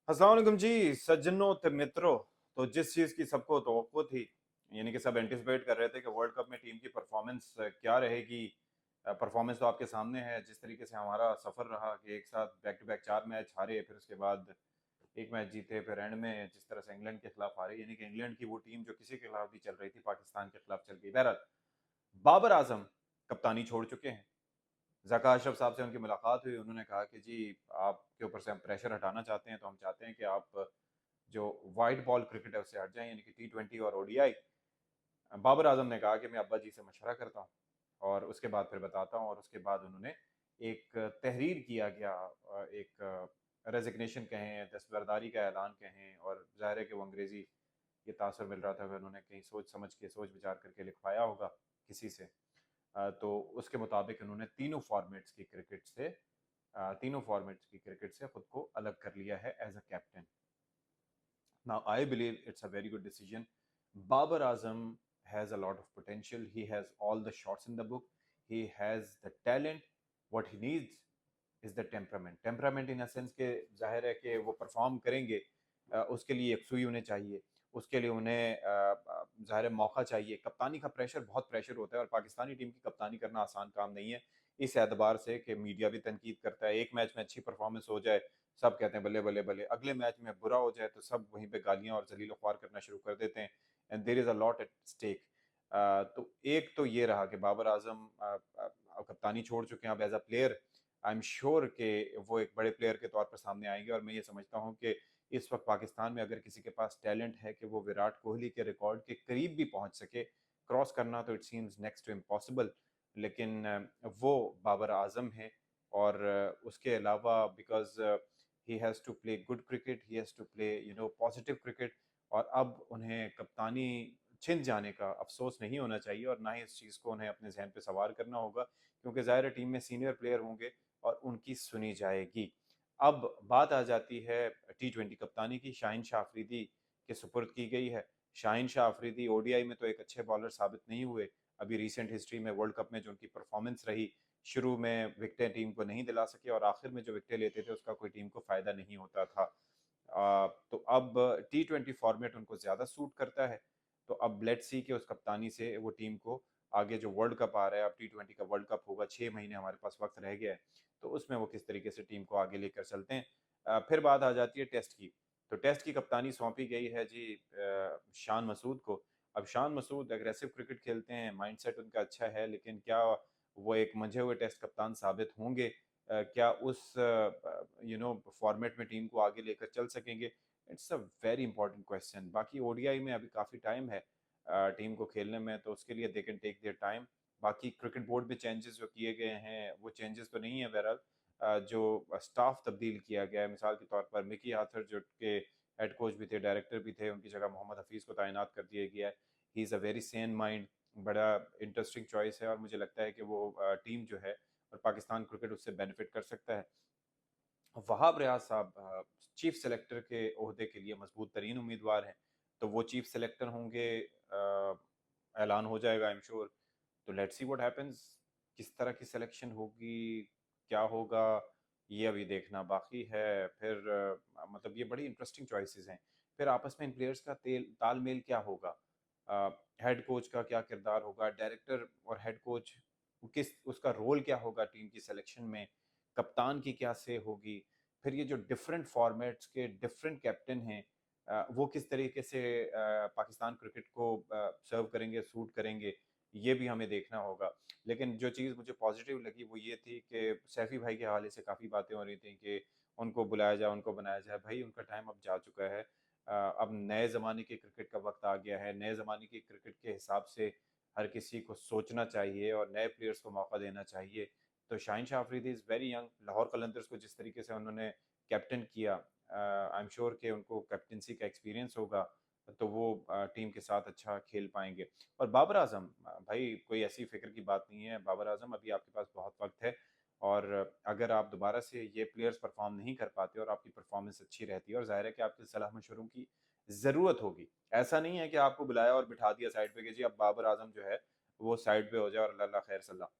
अस्सलाम वालेकुम जी। सज्जनों ते मित्रों, तो जिस चीज़ की सबको तवक्को थी, यानी कि सब एंटिसिपेट कर रहे थे कि वर्ल्ड कप में टीम की परफॉर्मेंस क्या रहेगी। परफॉर्मेंस तो आपके सामने है, जिस तरीके से हमारा सफ़र रहा कि एक साथ बैक टू बैक 4 मैच हारे, फिर उसके बाद एक मैच जीते, फिर एंड में जिस तरह से इंग्लैंड के खिलाफ हारे, यानी कि इंग्लैंड की वो टीम जो किसी के खिलाफ भी चल रही थी, पाकिस्तान के खिलाफ चल गई। बहरहाल, बाबर आजम कप्तानी छोड़ चुके हैं। ज़का अशरफ साहब से उनकी मुलाकात हुई, उन्होंने कहा कि जी, आपके ऊपर से हम प्रेशर हटाना चाहते हैं, तो हम चाहते हैं कि आप जो वाइट बॉल क्रिकेट है उससे हट जाएं, यानी कि T20 और ओडीआई। बाबर आजम ने कहा कि मैं अब्बा जी से मशवरा करता हूँ और उसके बाद फिर बताता हूँ। और उसके बाद उन्होंने एक तहरीर किया गया, एक रेजिग्नेशन कहें, दस्तबरदारी का ऐलान कहें, और ज़ाहिर है कि वो अंग्रेज़ी के तासर मिल रहा था कि उन्होंने कहीं सोच समझ के, सोच विचार करके लिखवाया होगा किसी से। तो उसके मुताबिक उन्होंने तीनों फॉर्मेट्स की क्रिकेट से खुद को अलग कर लिया है as a captain. Now, I believe it's a very good decision. Babar Azam has a lot of potential. He has all the shots in the book. He has the talent. What he needs is the temperament. Temperament in a sense के जाहिर है कि वो perform करेंगे, उसके लिए एक सुई उन्हें चाहिए, उसके लिए उन्हें जाहिर है मौका चाहिए। कप्तानी का प्रेशर, बहुत प्रेशर होता है, और पाकिस्तानी टीम की कप्तानी करना आसान काम नहीं है। इस एतबार से कि मीडिया भी तनकीद करता है, एक मैच में अच्छी परफॉर्मेंस हो जाए, सब कहते हैं बल्ले बल्ले बल्ले, अगले मैच में बुरा हो जाए तो सब वहीं पे गालियां और जलील ख्वार करना शुरू कर देते हैं। And there is a lot at stake. तो एक तो ये रहा कि बाबर आजम कप्तानी छोड़ चुके हैं। अब as a player I am sure कि वो एक बड़े प्लेयर के तौर पर सामने आएंगे, और मैं ये समझता हूँ कि इस वक्त पाकिस्तान में अगर किसी के पास टैलेंट है कि वो विराट कोहली के रिकॉर्ड के करीब भी पहुंच सके, क्रॉस करना तो it seems next to impossible, लेकिन वो बाबर आजम है। और उसके अलावा because he has to play good cricket, he has to play positive cricket, और अब उन्हें कप्तानी छिन जाने का अफसोस नहीं होना चाहिए, और ना ही इस चीज़ को उन्हें अपने जहन पे सवार करना होगा, क्योंकि ज़ाहिर है टीम में सीनियर प्लेयर होंगे और उनकी सुनी जाएगी। अब बात आ जाती है T20 कप्तानी की। शाहीन शाह अफरीदी के सुपुर्द की गई है। शाहीन शाह अफरीदी ओडीआई में तो एक अच्छे बॉलर साबित नहीं हुए। अभी रिसेंट हिस्ट्री में वर्ल्ड कप में जो उनकी परफॉर्मेंस रही, शुरू में विकेटें टीम को नहीं दिला सके, और आखिर में जो विकेटें लेते थे उसका कोई टीम को फायदा नहीं होता था। तो अब T20 फॉर्मेट उनको ज्यादा सूट करता है। तो अब लेट्स सी कि उस कप्तानी से वो टीम को आगे जो वर्ल्ड कप आ रहा है, अब T20 का वर्ल्ड कप होगा, 6 महीने हमारे पास वक्त रह गया है, तो उसमें वो किस तरीके से टीम को आगे लेकर चलते हैं। फिर बात आ जाती है टेस्ट की। तो टेस्ट की कप्तानी सौंपी गई है जी शान मसूद को। अब शान मसूद एग्रेसिव क्रिकेट खेलते हैं, माइंडसेट उनका अच्छा है, लेकिन क्या वो एक मंझे हुए टेस्ट कप्तान साबित होंगे? क्या उस फॉर्मेट में टीम को आगे लेकर चल सकेंगे? It's a very important question. बाकी ओडीआई में अभी काफ़ी टाइम है टीम को खेलने में, तो उसके लिए they can take their time. बाकी क्रिकेट बोर्ड में चेंजेस जो किए गए हैं वो चेंजेस तो नहीं है बहरहाल। जो स्टाफ तब्दील किया गया है, मिसाल के तौर पर मिकी आर्थर जो के हेड कोच भी थे, डायरेक्टर भी थे, उनकी जगह मोहम्मद हफीज़ को तैनात कर दिया गया है। He is a very sane mind, बड़ा इंटरेस्टिंग चॉइस है, और मुझे लगता है कि वो टीम जो है और पाकिस्तान क्रिकेट उससे बेनिफिट कर सकता है। वहाब रियाज साहब चीफ सेलेक्टर के ओहदे के लिए मजबूत तरीन उम्मीदवार हैं, तो वो चीफ सेलेक्टर होंगे, ऐलान हो जाएगा आई एम श्योर। तो लेट्स सी व्हाट हैपेंस, किस तरह की सिलेक्शन होगी, क्या होगा, ये अभी देखना बाकी है। फिर मतलब ये बड़ी इंटरेस्टिंग चॉइसेस हैं। फिर आपस में इन प्लेयर्स का तेल तालमेल क्या होगा, हेड कोच का क्या किरदार होगा, डायरेक्टर और हेड कोच किस उसका रोल क्या होगा टीम की सिलेक्शन में, कप्तान की क्या से होगी। फिर ये जो डिफरेंट फॉर्मेट्स के डिफरेंट कैप्टन हैं, वो किस तरीके से पाकिस्तान क्रिकेट को सर्व करेंगे, सूट करेंगे, ये भी हमें देखना होगा। लेकिन जो चीज़ मुझे पॉजिटिव लगी वो ये थी कि सैफी भाई के हवाले से काफ़ी बातें हो रही थी कि उनको बुलाया जाए, उनको बनाया जाए। भाई उनका टाइम अब जा चुका है। अब नए ज़माने के क्रिकेट का वक्त आ गया है। नए ज़माने की क्रिकेट के हिसाब से हर किसी को सोचना चाहिए और नए प्लेयर्स को मौका देना चाहिए। तो Shaheen Shah Afridi is very young. Lahore Qalandars को जिस तरीके से उन्होंने कैप्टन किया, आई एम श्योर कि उनको कैप्टनसी का एक्सपीरियंस होगा, तो वो टीम के साथ अच्छा खेल पाएंगे। और बाबर आजम, भाई कोई ऐसी फिक्र की बात नहीं है। बाबर आजम, अभी आपके पास बहुत वक्त है, और अगर आप दोबारा से ये प्लेयर्स परफॉर्म नहीं कर पाते और आपकी परफॉर्मेंस अच्छी रहती है, और जाहिर है कि आपकी सलाह मशवरों की ज़रूरत होगी। ऐसा नहीं है कि आपको बुलाया और बिठा दिया साइड पे कि जी अब बाबर आजम जो है वो साइड पे हो जाए और अल्लाह अल्लाह खैर सल्ला।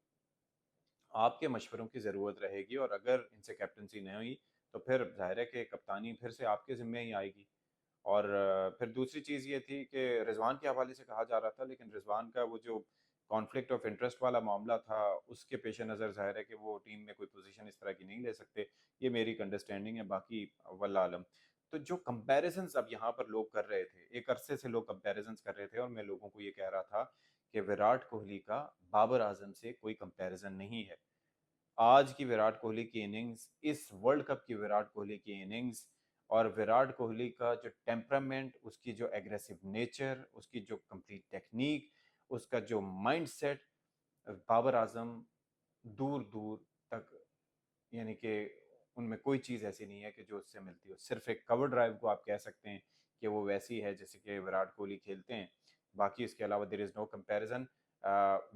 आपके मशवरों की ज़रूरत रहेगी, और अगर इनसे कैप्टनसी नहीं हुई तो फिर जाहिर है कि कप्तानी फिर से आपके ज़िम्मे ही आएगी। और फिर दूसरी चीज़ ये थी कि रिजवान के हवाले से कहा जा रहा था, लेकिन रिजवान का वो जो कॉन्फ्लिक्ट ऑफ इंटरेस्ट वाला मामला था, उसके पेश नज़र ज़ाहिर है कि वो टीम में कोई पोजीशन इस तरह की नहीं ले सकते। ये मेरी एक अंडरस्टैंडिंग है, बाकी वल्लाह आलम। तो जो कंपैरिजंस अब यहाँ पर लोग कर रहे थे, एक अरसे से लोग कंपैरिजंस कर रहे थे, और मैं लोगों को ये कह रहा था कि विराट कोहली का बाबर आजम से कोई कंपैरिजन नहीं है। आज की विराट कोहली की इनिंग्स, इस वर्ल्ड कप की विराट कोहली की इनिंग्स, और विराट कोहली का जो टेम्परामेंट, उसकी जो एग्रेसिव नेचर, उसकी जो कंप्लीट टेक्निक, उसका जो माइंडसेट, बाबर आजम दूर दूर तक, यानी कि उनमें कोई चीज़ ऐसी नहीं है कि जो उससे मिलती हो। सिर्फ एक कवर ड्राइव को आप कह सकते हैं कि वो वैसी है जैसे कि विराट कोहली खेलते हैं। बाकी इसके अलावा there is no comparison.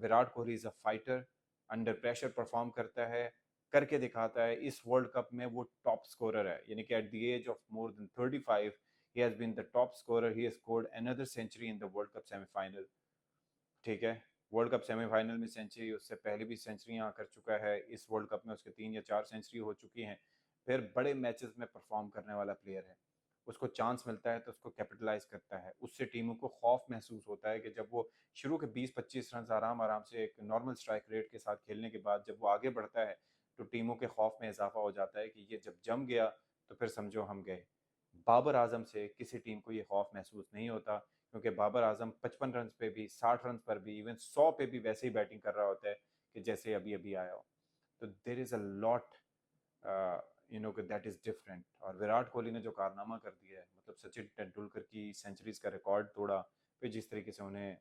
Virat Kohli is a fighter, under pressure perform करता है, करके दिखाता है। इस वर्ल्ड कप में वो टॉप स्कोरर है, यानी कि at the age of more than 35 he has been the top scorer. He has scored another century in the World Cup semifinal. ठीक है, वर्ल्ड कप सेमीफाइनल में सेंचुरी, उससे पहले भी सेंचुरियां कर चुका है। इस वर्ल्ड कप में उसके 3 या 4 सेंचुरी हो चुकी हैं। फिर बड़े मैचेस में परफॉर्म करने वाला प्लेयर है। उसको चांस मिलता है तो उसको कैपिटलाइज करता है। उससे टीमों को खौफ महसूस होता है कि जब वो शुरू के 20-25 रन आराम आराम से एक नॉर्मल स्ट्राइक रेट के साथ खेलने के बाद जब वो आगे बढ़ता है, तो टीमों के खौफ में इजाफा हो जाता है कि ये जब जम गया तो फिर समझो हम गए। बाबर आजम से किसी टीम को ये खौफ महसूस नहीं होता, क्योंकि बाबर आजम 55 रन पे भी, 60 रन पर भी, इवन 100 पे भी वैसे ही बैटिंग कर रहा होता है कि जैसे अभी अभी आया हो। तो there is a lot that is different. और विराट कोहली ने जो कारनामा कर दिया है, मतलब सचिन तेंदुलकर की सेंचुरीज का रिकॉर्ड तोड़ा, फिर जिस तरीके से उन्हें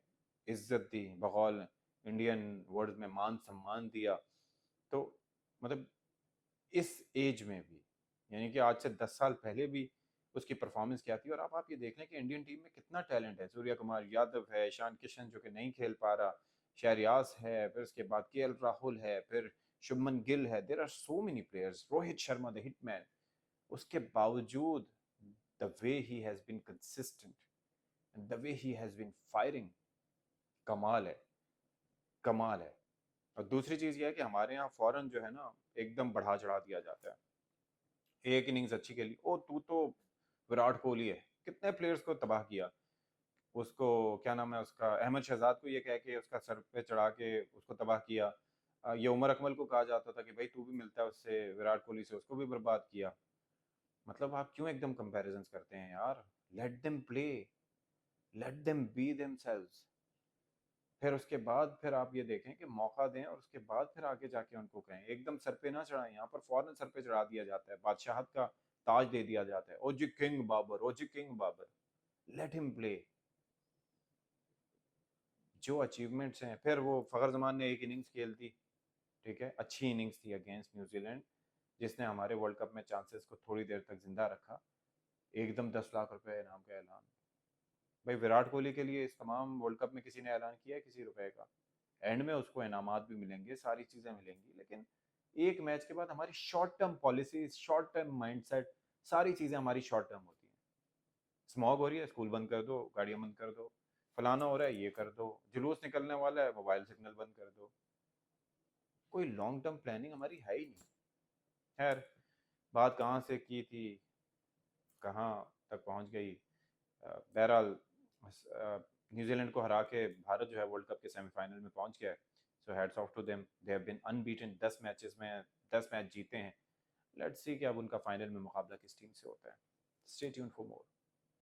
इज्जत दी, बकौल इंडियन वर्ल्ड में मान सम्मान दिया, तो मतलब इस एज में भी, यानी कि आज से 10 साल पहले भी उसकी परफॉर्मेंस क्या थी। और अब आप ये देख लें कि इंडियन टीम में कितना टैलेंट है। सूर्या कुमार यादव है, ईशान किशन जो कि नहीं खेल पा रहा, शहरियाज है, फिर उसके बाद केएल राहुल है, फिर शुभमन गिल है। There are so many players, Rohit Sharma the hitman. उसके बावजूद the way he has been consistent and the way he has been firing, कमाल है, कमाल है। और दूसरी चीज ये है कि हमारे यहाँ फौरन जो है ना, एकदम बढ़ा चढ़ा दिया जाता है। एक इनिंग्स अच्छी खेली, ओ तू तो विराट कोहली है, कितने प्लेयर्स को तबाह किया। उसको क्या नाम है उसका, अहमद शहजाद को ये कह के उसका सर पे चढ़ा के उसको तबाह किया। ये उमर अकमल को कहा जाता था कि भाई तू भी मिलता है उससे, विराट कोहली से, उसको भी बर्बाद किया। मतलब आप क्यों एकदम कंपैरिजंस करते हैं यार? Let them play, let them be themselves. फिर उसके बाद फिर आप ये देखें कि मौका दें, और उसके बाद फिर आगे जाके उनको कहें। एकदम सर पे ना चढ़ाएं। यहाँ पर फौरन सर पे चढ़ा दिया जाता है, बादशाहत का ताज दे दिया जाता है। O G king Babar, O G king Babar. Let him play, जो अचीवमेंट्स हैं। फिर वो फखर जमान ने एक इनिंग्स खेल दी, ठीक है, अच्छी इनिंग्स थी अगेंस्ट न्यूजीलैंड, जिसने हमारे वर्ल्ड कप में चांसेस को थोड़ी देर तक जिंदा रखा। एकदम 10 लाख रुपए इनाम का ऐलान। भाई विराट कोहली के लिए इस तमाम वर्ल्ड कप में किसी ने ऐलान किया है किसी रुपए का? एंड में उसको इनामात भी मिलेंगे, सारी चीजें मिलेंगी, लेकिन एक मैच के बाद हमारी short term policy, short term mindset, सारी चीजें हमारी शॉर्ट टर्म होती हैं। स्मॉग हो रही है, स्कूल बंद कर दो, गाड़ियां बंद कर दो, फलाना हो रहा है, ये कर दो, जुलूस निकलने वाला है, मोबाइल सिग्नल बंद कर दो। कोई लॉन्ग टर्म प्लानिंग हमारी है ही नहीं। खैर, बात कहाँ से की थी, कहाँ तक पहुंच गई। बहरहाल न्यूजीलैंड को हरा के भारत जो है वर्ल्ड कप के सेमीफाइनल में पहुंच गया है। So hats off to them, they have been unbeaten. 10 matches में 10 मैच जीते हैं। लेट्स सी कि अब उनका फाइनल में मुकाबला किस टीम से होता है। Stay tuned for more.